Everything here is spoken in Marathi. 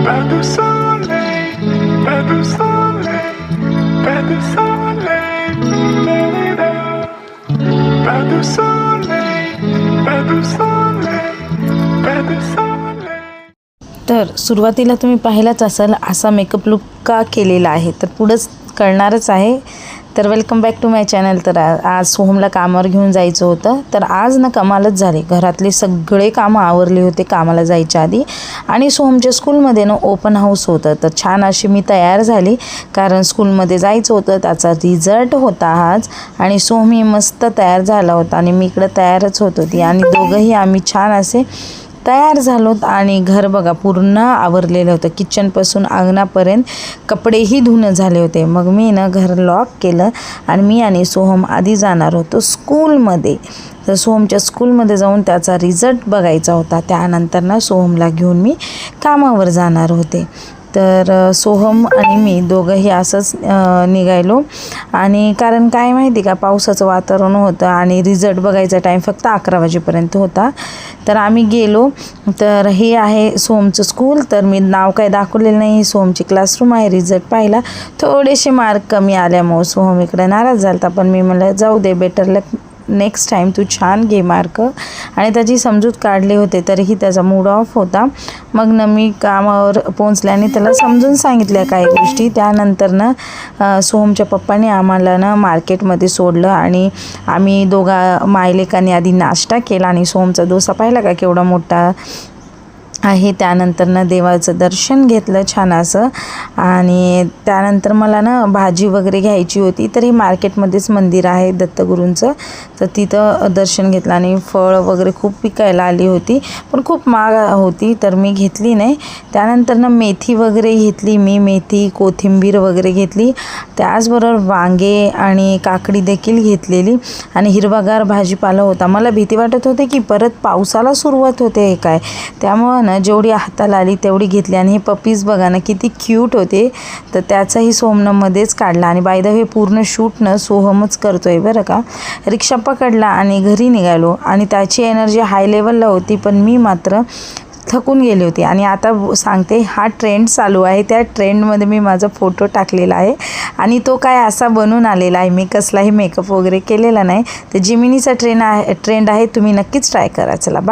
Pas de soleil, pas de soleil, pas de soleil, da-da-da. Pas de soleil, pas de soleil, pas de soleil. तर सुरुवातीला तुम्ही पाहिलाच असाल असा मेकअप लुक का केलेला आहे, तर पुढंच कळणारच आहे. तर welcome back to my channel. तर आज सोहमला कामावर घेऊन जायचं होतं. तर आज ना कमालच झाली, घरातले सगळे कामं आवरले होते कामाला जायच्या आधी. आणि सोहमच्या स्कूलमध्ये ना ओपन हाऊस होतं. तर छान अशी मी तयार झाली, कारण स्कूलमध्ये जायचं होतं, त्याचा रिझल्ट होता आज. आणि सोहमी मस्त तयार झाला होता आणि मी इकडं तयारच होत होती. आणि दोघंही आम्ही छान असे तयार झालोत. आणि घर बघा पूर्ण आवरलेलं होतं, किचनपासून अंगणापर्यंत कपडेही धुणं झाले होते. मग मी ना घर लॉक केलं आणि मी आणि सोहम आधी जाणार होतो स्कूलमध्ये. तर सोहमच्या स्कूलमध्ये जाऊन त्याचा रिझल्ट बघायचा होता. त्यानंतर ना सोहमला घेऊन मी कामावर जाणार होते. तर सोहम आणि मी दोघंही असंच निघालो. आणि कारण काय माहिती का, पावसाचं वातावरण होतं आणि रिझल्ट बघायचा टाईम फक्त 11 वाजेपर्यंत होता. तर आम्ही गेलो. तर हे आहे सोहमचं स्कूल. तर मी नाव काय दाखवलेलं नाही, सोहमची क्लासरूम आहे. रिझल्ट पाहिला, थोडेसे मार्क कमी आल्यामुळे सोहम इकडे नाराज झाला. पण मी म्हणलं जाऊ दे, बेटर लक नेक्स्ट टाईम, तू छान घे मार्क. आणि त्याची समजूत काढले होते, तरीही त्याचा मूड ऑफ होता. मग ना मी कामावर पोहोचल्याने त्याला समजून सांगितल्या काही गोष्टी. त्यानंतर ना सोहमच्या पप्पाने आम्हाला ना मार्केटमध्ये सोडलं आणि आम्ही दोघा मायलेकांनी आधी नाश्ता केला. आणि सोहमचा डोसा पाहिला का केवढा मोठा आहे. त्यानंतर ना देवाचं दर्शन घेतलं छान असं. आणि त्यानंतर मला ना भाजी वगैरे घ्यायची होती. तर हे मार्केटमध्येच मंदिर आहे दत्तगुरूंचं, तर तिथं दर्शन घेतलं. आणि फळं वगैरे खूप विकायला आली होती, पण खूप महाग होती, तर मी घेतली नाही. त्यानंतर ना मेथी वगैरे घेतली मी, मेथी कोथिंबीर वगैरे घेतली. त्याचबरोबर वांगे आणि काकडी देखील घेतलेली. आणि हिरवागार भाजीपाला होता. मला भीती वाटत होती की परत पावसाला सुरुवात होते हे काय, त्यामुळं ना जेवढी हाताला आली तेवढी घेतली. आणि हे पपीज बघा ना किती क्यूट होते. तर त्याचाही सोहमनं मध्येच काढला. आणि बाय द वे पूर्ण शूट न सोहमच करतोय बरं का. रिक्षा पकडला आणि घरी निघालो. आणि त्याची एनर्जी हाय लेवलला होती, पण मी मात्र थकून गेली होती. आणि आता सांगते, हा ट्रेंड चालू आहे, त्या ट्रेंडमध्ये मी माझा फोटो टाकलेला आहे. आणि तो काय असा बनून आलेला आहे, मी कसलाही मेकअप वगैरे केलेला नाही. तर जिमिनीचा ट्रेंड आहे, तुम्ही नक्कीच ट्राय करा. चला बाय.